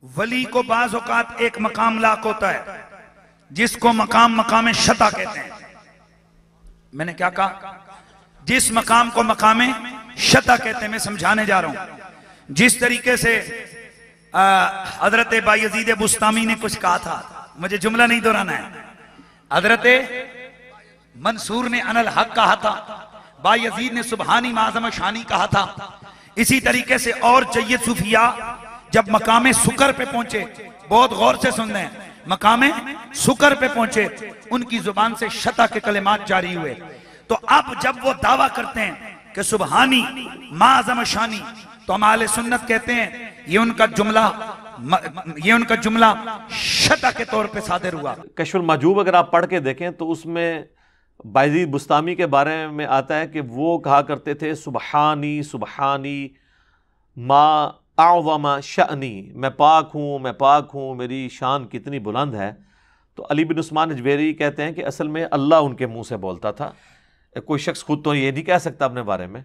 ولی کو بعض اوقات ایک مقام لاق ہوتا ہے جس کو مقام شتا کہتے ہیں. میں نے کیا کہا؟ جس مقام کو مقام شتا کہتے ہیں. میں سمجھانے جا رہا ہوں. جس طریقے سے حضرت بایزید بسطامی نے کچھ کہا تھا, مجھے جملہ نہیں دہرانا ہے. حضرت منصور نے ان الحق کہا تھا, بایزید نے سبحانی معظم شانی کہا تھا. اسی طریقے سے اور جید صوفیاء جب مقام سکر پہ پہنچے, بہت غور سے سن رہے ہیں, مقام سکر پہ پہنچے, ان کی زبان سے شتا کے کلمات جاری ہوئے. تو اب جب وہ دعویٰ کرتے ہیں کہ سبحانی معظم شانی, تو ہم اہل سنت کہتے ہیں یہ ان کا جملہ شتا کے طور پہ صادر ہوا. کشف المحجوب اگر آپ پڑھ کے دیکھیں تو اس میں بایزید بسطامی کے بارے میں آتا ہے کہ وہ کہا کرتے تھے سبحانی سبحانی ما اعظم شأنی, میں پاک ہوں, میری شان کتنی بلند ہے. تو علی بن عثمان اجویری کہتے ہیں کہ اصل میں اللہ ان کے منہ سے بولتا تھا, کوئی شخص خود تو یہ نہیں کہہ سکتا اپنے بارے میں.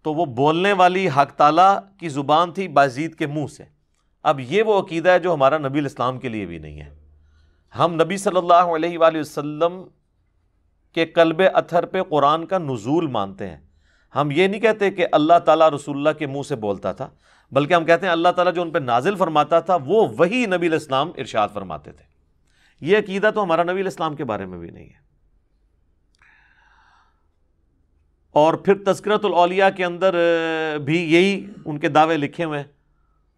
تو وہ بولنے والی حق تعالیٰ کی زبان تھی بایزید کے منہ سے. اب یہ وہ عقیدہ ہے جو ہمارا نبی الاسلام کے لیے بھی نہیں ہے. ہم نبی صلی اللہ علیہ وآلہ وسلم کے قلب اطہر پہ قرآن کا نزول مانتے ہیں. ہم یہ نہیں کہتے کہ اللہ تعالیٰ رسول اللہ کے منہ سے بولتا تھا, بلکہ ہم کہتے ہیں اللہ تعالیٰ جو ان پہ نازل فرماتا تھا وہ وہی نبی علیہ السلام ارشاد فرماتے تھے. یہ عقیدہ تو ہمارا نبی علیہ السلام کے بارے میں بھی نہیں ہے. اور پھر تذکرۃ الاولیاء کے اندر بھی یہی ان کے دعوے لکھے ہوئے ہیں,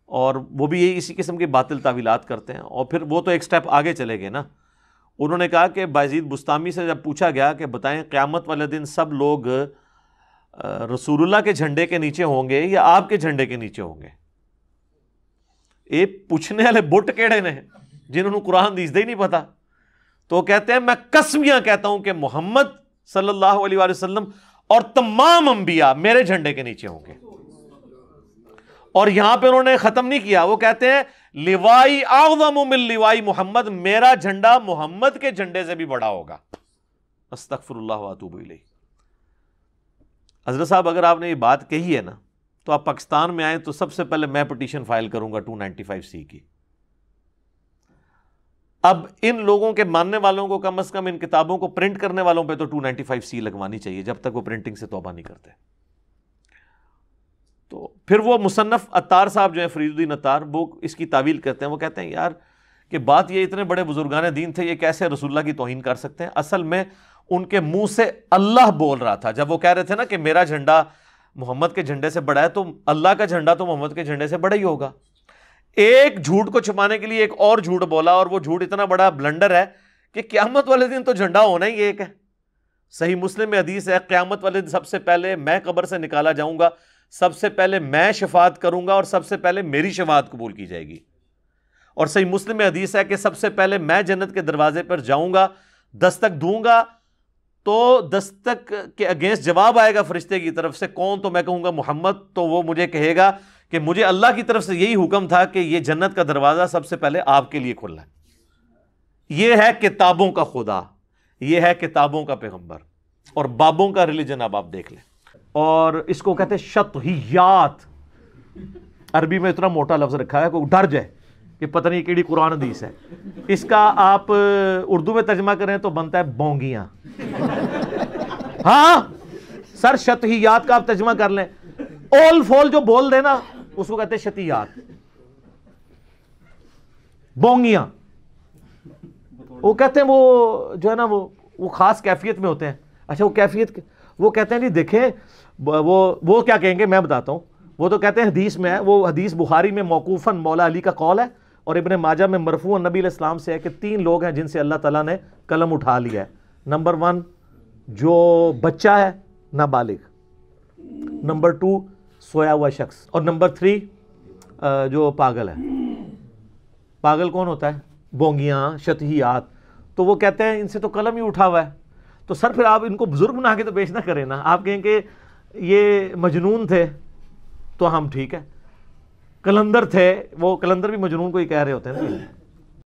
اور وہ بھی یہی اسی قسم کی باطل تعویلات کرتے ہیں. اور پھر وہ تو ایک سٹیپ آگے چلے گئے نا. انہوں نے کہا کہ بایزید بسطامی سے جب پوچھا گیا کہ بتائیں قیامت والے دن سب لوگ رسول اللہ کے جھنڈے کے نیچے ہوں گے یا آپ کے جھنڈے کے نیچے ہوں گے؟ یہ پوچھنے والے بٹ کیڑے نے جنہوں نے قرآن حدیث دے ہی نہیں پتا. تو کہتے ہیں میں قسمیاں کہتا ہوں کہ محمد صلی اللہ علیہ وآلہ وسلم اور تمام انبیاء میرے جھنڈے کے نیچے ہوں گے. اور یہاں پہ انہوں نے ختم نہیں کیا, وہ کہتے ہیں لوائی اعظم من لوائی محمد, میرا جھنڈا محمد کے جھنڈے سے بھی بڑا ہوگا. استغفر اللہ واتوب الیہ. حضرت صاحب اگر آپ نے یہ بات کہی ہے نا تو آپ پاکستان میں آئیں تو سب سے پہلے میں پٹیشن فائل کروں گا 295C کی. اب ان لوگوں کے ماننے والوں کو کم از کم ان کتابوں کو پرنٹ کرنے والوں پہ تو 295C لگوانی چاہیے جب تک وہ پرنٹنگ سے توبہ نہیں کرتے. تو پھر وہ مصنف عطار صاحب جو ہیں فرید الدین عطار, وہ اس کی تعویل کرتے ہیں. وہ کہتے ہیں یار کہ بات یہ اتنے بڑے بزرگان دین تھے, یہ کیسے رسول اللہ کی توہین کر سکتے ہیں؟ اصل میں ان کے منہ سے اللہ بول رہا تھا. جب وہ کہہ رہے تھے نا کہ میرا جھنڈا محمد کے جھنڈے سے بڑا ہے, تو اللہ کا جھنڈا تو محمد کے جھنڈے سے بڑا ہی ہوگا. ایک جھوٹ کو چھپانے کے لیے ایک اور جھوٹ بولا, اور وہ جھوٹ اتنا بڑا بلنڈر ہے کہ قیامت والے دن تو جھنڈا ہونا ہی ایک ہے. صحیح مسلم میں حدیث ہے قیامت والے دن سب سے پہلے میں قبر سے نکالا جاؤں گا, سب سے پہلے میں شفاعت کروں گا, اور سب سے پہلے میری شفاعت قبول کی جائے گی. اور صحیح مسلم میں حدیث ہے کہ سب سے پہلے میں جنت کے دروازے پر جاؤں گا, دستک دوں گا, تو دستک کے اگینسٹ جواب آئے گا فرشتے کی طرف سے, کون؟ تو میں کہوں گا محمد. تو وہ مجھے کہے گا کہ مجھے اللہ کی طرف سے یہی حکم تھا کہ یہ جنت کا دروازہ سب سے پہلے آپ کے لیے کھلا ہے. یہ ہے کتابوں کا خدا, یہ ہے کتابوں کا پیغمبر, اور بابوں کا ریلیجن. اب آپ دیکھ لیں. اور اس کو کہتے ہیں شطحیات. عربی میں اتنا موٹا لفظ رکھا ہے کوئی ڈر جائے کہ پتہ نہیں کیڑی قرآن حدیث ہے. اس کا آپ اردو میں ترجمہ کریں تو بنتا ہے بونگیاں. ہاں سر, شطحیات کا آپ ترجمہ کر لیں. اول فول جو بول دے نا اس کو کہتے ہیں شطحیات, بونگیاں. وہ کہتے ہیں وہ جو ہے نا وہ خاص کیفیت میں ہوتے ہیں. اچھا وہ کیفیت, وہ کہتے ہیں جی دیکھیں وہ کیا کہیں گے میں بتاتا ہوں. وہ تو کہتے ہیں حدیث میں ہے, وہ حدیث بخاری میں موقوفاً مولا علی کا قول ہے, اور ابن ماجہ میں مرفوعاً نبی علیہ السلام سے ہے کہ 3 لوگ ہیں جن سے اللہ تعالیٰ نے قلم اٹھا لیا ہے. نمبر 1 جو بچہ ہے نابالغ, نمبر 2 سویا ہوا شخص, اور نمبر 3 جو پاگل ہے. پاگل کون ہوتا ہے؟ بونگیاں, شطحیات. تو وہ کہتے ہیں ان سے تو قلم ہی اٹھا ہوا ہے. تو سر پھر آپ ان کو بزرگ بنا کے تو پیش نہ کریں نا. آپ کہیں کہ یہ مجنون تھے تو ہم ٹھیک ہے, کلندر تھے, وہ کلندر بھی مجنون کو ہی کہہ رہے ہوتے ہیں نا.